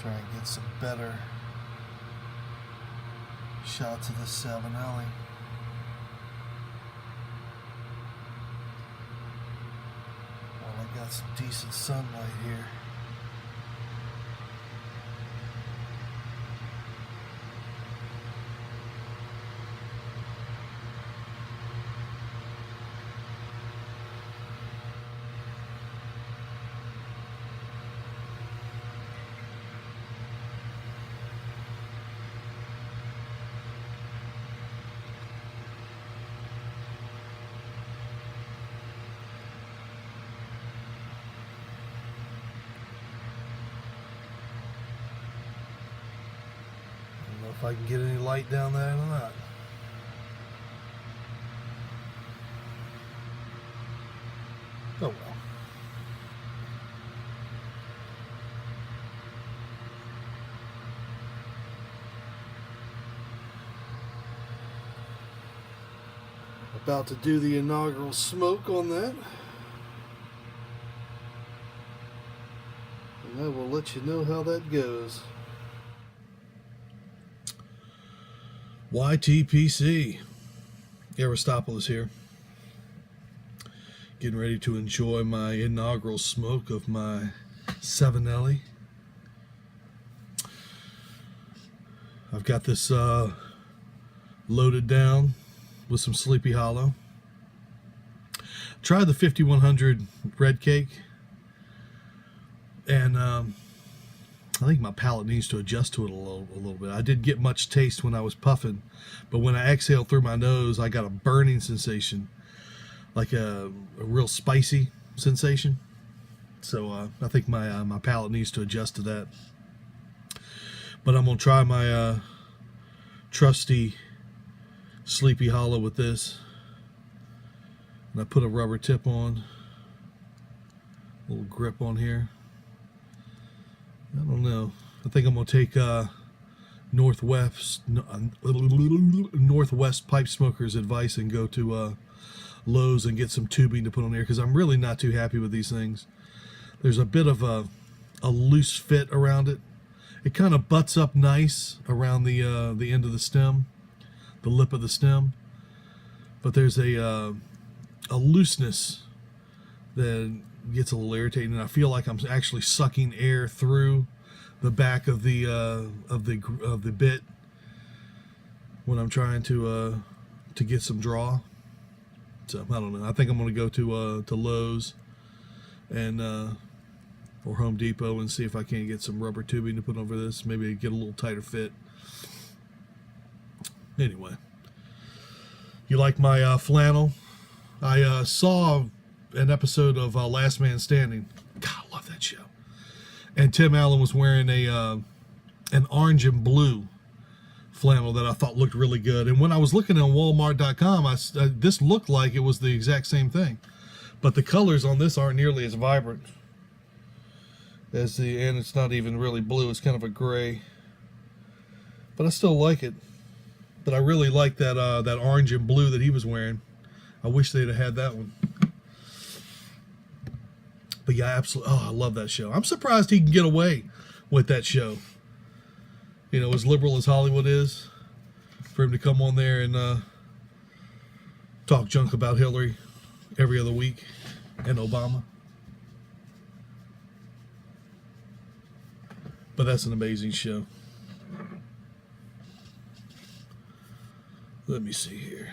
Try and get some better shots of the Savinelli. Well, I got some decent sunlight here. I don't know if I can get any light down there or not. Oh well. About to do the inaugural smoke on that. And I will let you know how that goes. YTPC. Aerostoppolis here. Getting ready to enjoy my inaugural smoke of my Savinelli. I've got this loaded down with some Sleepy Hollow. Tried the 5100 red cake, and I think my palate needs to adjust to it a little bit. I didn't get much taste when I was puffing, but when I exhaled through my nose, I got a burning sensation, like a real spicy sensation. So I think my palate needs to adjust to that. But I'm gonna try my trusty Sleepy Hollow with this, and I put a rubber tip on, a little grip on here. I don't know. I think I'm gonna take Northwest pipe smokers advice and go to Lowe's and get some tubing to put on there, because I'm really not too happy with these things. There's a bit of a loose fit around it. It kind of butts up nice around the end of the stem, the lip of the stem, but there's a looseness that gets a little irritating, and I feel like I'm actually sucking air through the back of the bit when I'm trying to get some draw. So I don't know. I think I'm going to go to Lowe's and or Home Depot and see if I can't get some rubber tubing to put over this. Maybe get a little tighter fit. Anyway, you like my flannel? I saw an episode of Last Man Standing. God, I love that show. And Tim Allen was wearing an orange and blue flannel that I thought looked really good. And when I was looking on Walmart.com, this looked like it was the exact same thing, but the colors on this aren't nearly as vibrant as and it's not even really blue. It's kind of a gray, but I still like it. But I really like that that orange and blue that he was wearing. I wish they'd have had that one. But yeah, absolutely. Oh, I love that show. I'm surprised he can get away with that show. You know, as liberal as Hollywood is, for him to come on there and talk junk about Hillary every other week and Obama. But that's an amazing show. Let me see here.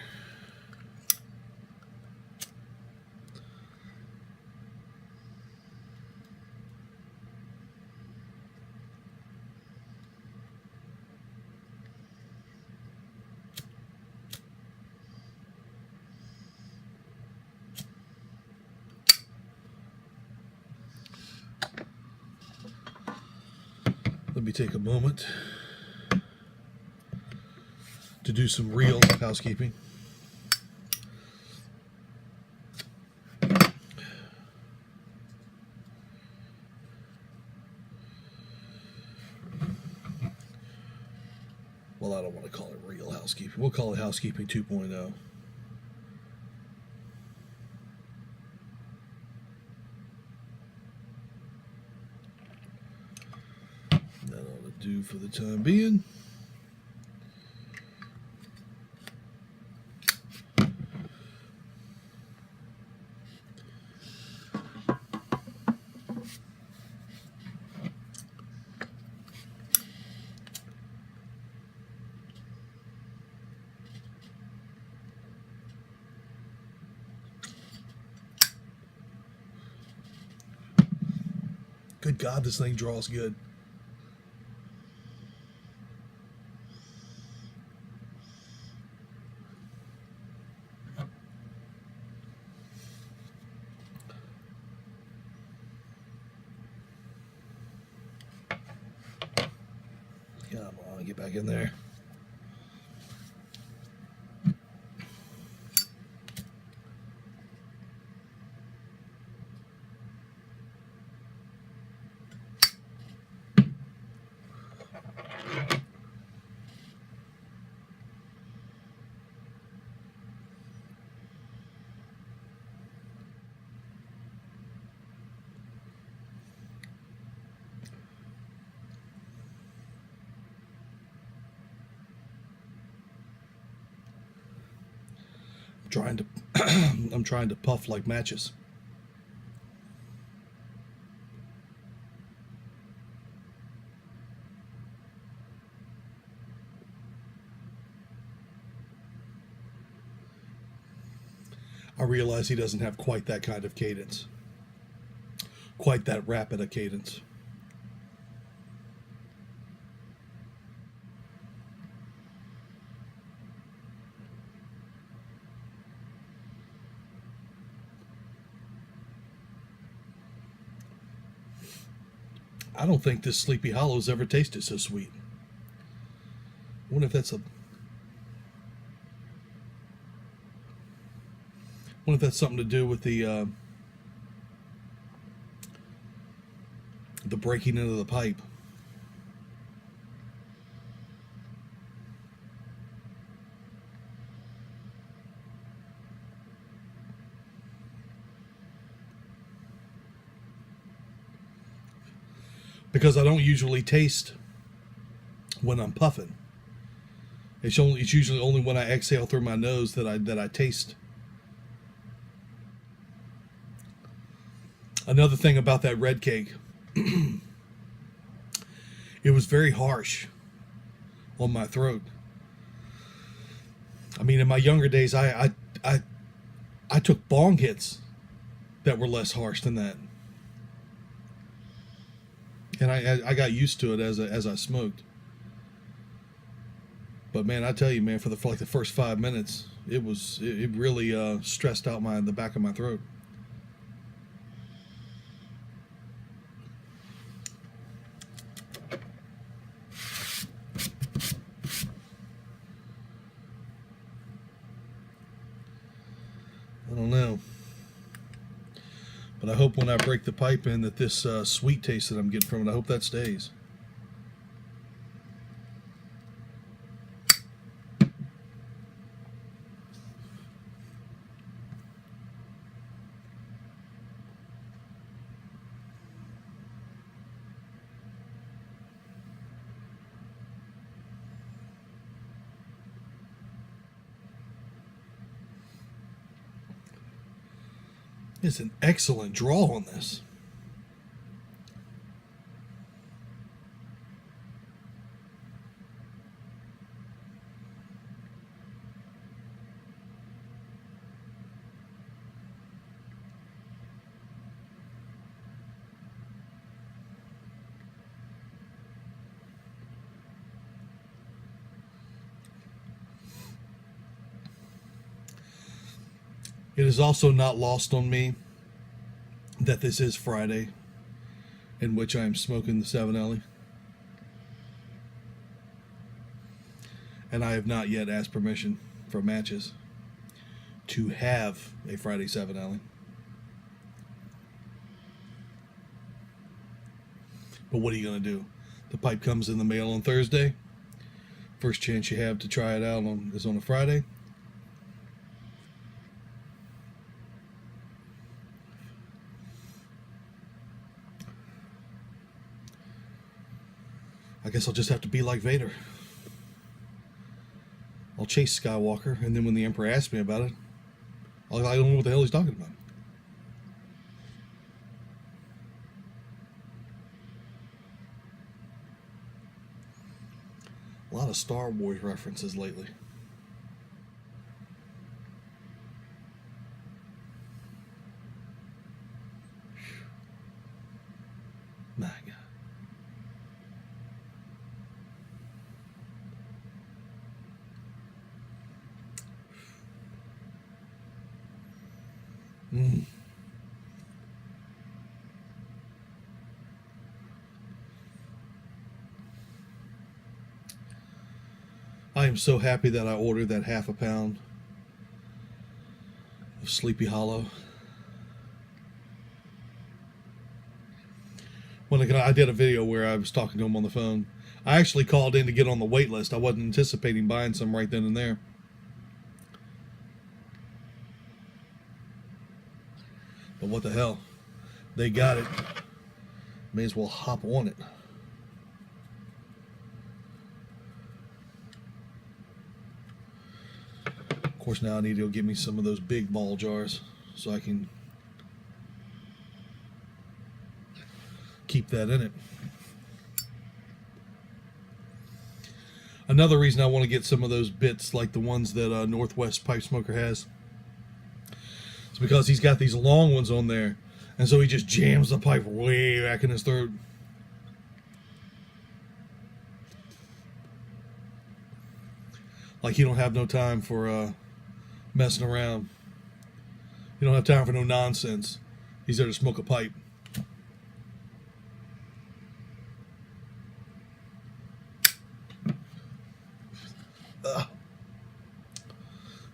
Let me take a moment to do some real housekeeping. Well, I don't want to call it real housekeeping. We'll call it housekeeping 2.0. Then do for the time being. Good God, this thing draws good. Come on, get back in there. Trying to I'm trying to puff like matches. I realize he doesn't have quite that kind of cadence, quite that rapid a cadence. I don't think this Sleepy Hollow's ever tasted so sweet. I wonder if that's something to do with the breaking into the pipe. Because I don't usually taste when I'm puffing. It's usually only when I exhale through my nose that I taste. Another thing about that red cake, it was very harsh on my throat. I mean, in my younger days, I took bong hits that were less harsh than that. And I got used to it as I smoked. But man, I tell you, man, for the first 5 minutes, it really stressed out the back of my throat. I don't know. But I hope when I break the pipe in that this sweet taste that I'm getting from it, I hope that stays. It's an excellent draw on this. It is also not lost on me that this is Friday, in which I am smoking the Savinelli. And I have not yet asked permission for matches to have a Friday Savinelli. But what are you going to do? The pipe comes in the mail on Thursday. First chance you have to try it out is on a Friday. I guess I'll just have to be like Vader. I'll chase Skywalker, and then when the Emperor asks me about it, I don't know what the hell he's talking about. A lot of Star Wars references lately. My God. I am so happy that I ordered that half a pound of Sleepy Hollow. When I did a video where I was talking to him on the phone, I actually called in to get on the wait list. I wasn't anticipating buying some right then and there. But what the hell? They got it. May as well hop on it. Of course, now I need to go get me some of those big ball jars so I can keep that in it. Another reason I want to get some of those bits like the ones that Northwest Pipe Smoker has is because he's got these long ones on there, and so he just jams the pipe way back in his throat. Like he don't have no time for messing around. He don't have time for no nonsense. He's there to smoke a pipe.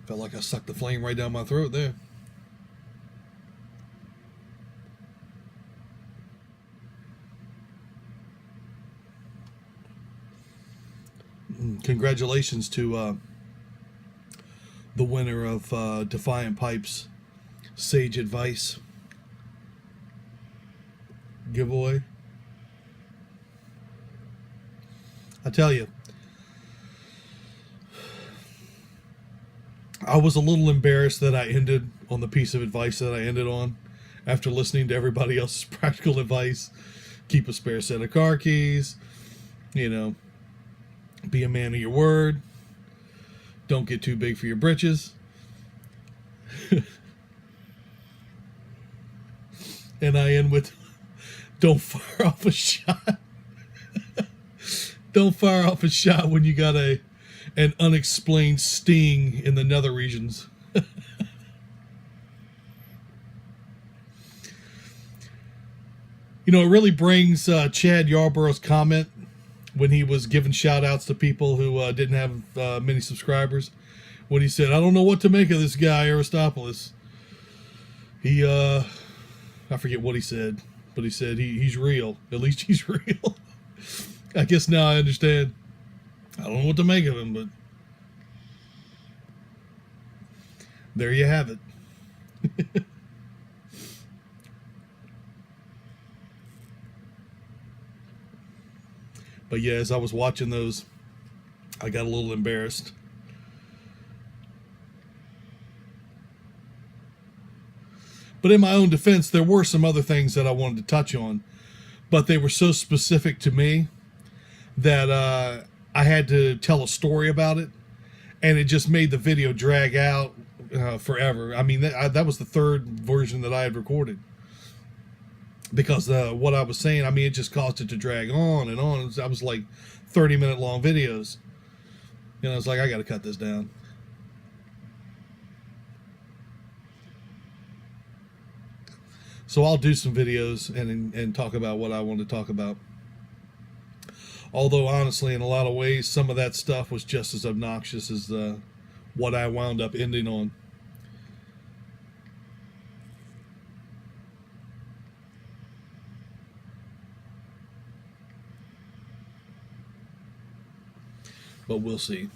Felt like I sucked the flame right down my throat there. Congratulations to the winner of Defiant Pipes Sage Advice giveaway. I tell you, I was a little embarrassed that I ended on the piece of advice that I ended on after listening to everybody else's practical advice. Keep a spare set of car keys, you know, be a man of your word, don't get too big for your britches. And I end with, don't fire off a shot. Don't fire off a shot when you got an unexplained sting in the nether regions. You know, it really brings Chad Yarborough's comment when he was giving shout outs to people who didn't have many subscribers, when he said, I don't know what to make of this guy, Aerostoppolis. He, I forget what he said, but he said he's real. At least he's real. I guess now I understand. I don't know what to make of him, but there you have it. But yeah, as I was watching those, I got a little embarrassed. But in my own defense, there were some other things that I wanted to touch on, but they were so specific to me that I had to tell a story about it, and it just made the video drag out forever. I mean, that was the third version that I had recorded, because what I was saying, I mean, it just caused it to drag on and on. I was like 30-minute long videos. You know, it's like, I got to cut this down. So I'll do some videos and talk about what I want to talk about. Although, honestly, in a lot of ways, some of that stuff was just as obnoxious as what I wound up ending on. But we'll see.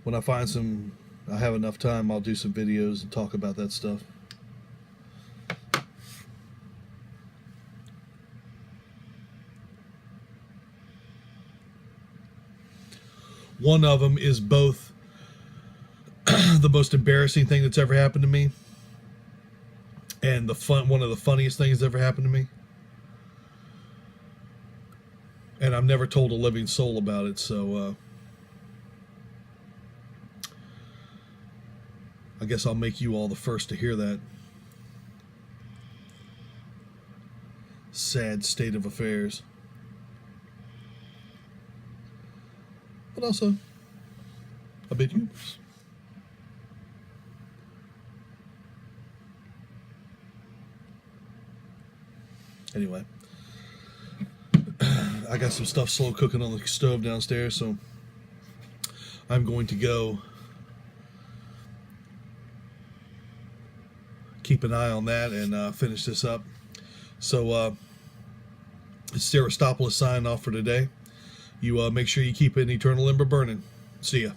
When I have enough time, I'll do some videos and talk about that stuff. One of them is both the most embarrassing thing that's ever happened to me and one of the funniest things that ever happened to me. And I've never told a living soul about it, so I guess I'll make you all the first to hear that. Sad state of affairs. But also a bit humorous. Anyway, I got some stuff slow cooking on the stove downstairs, so I'm going to go keep an eye on that and finish this up. So it's Aerostoppolis signing off for today. You make sure you keep an eternal ember burning. See ya.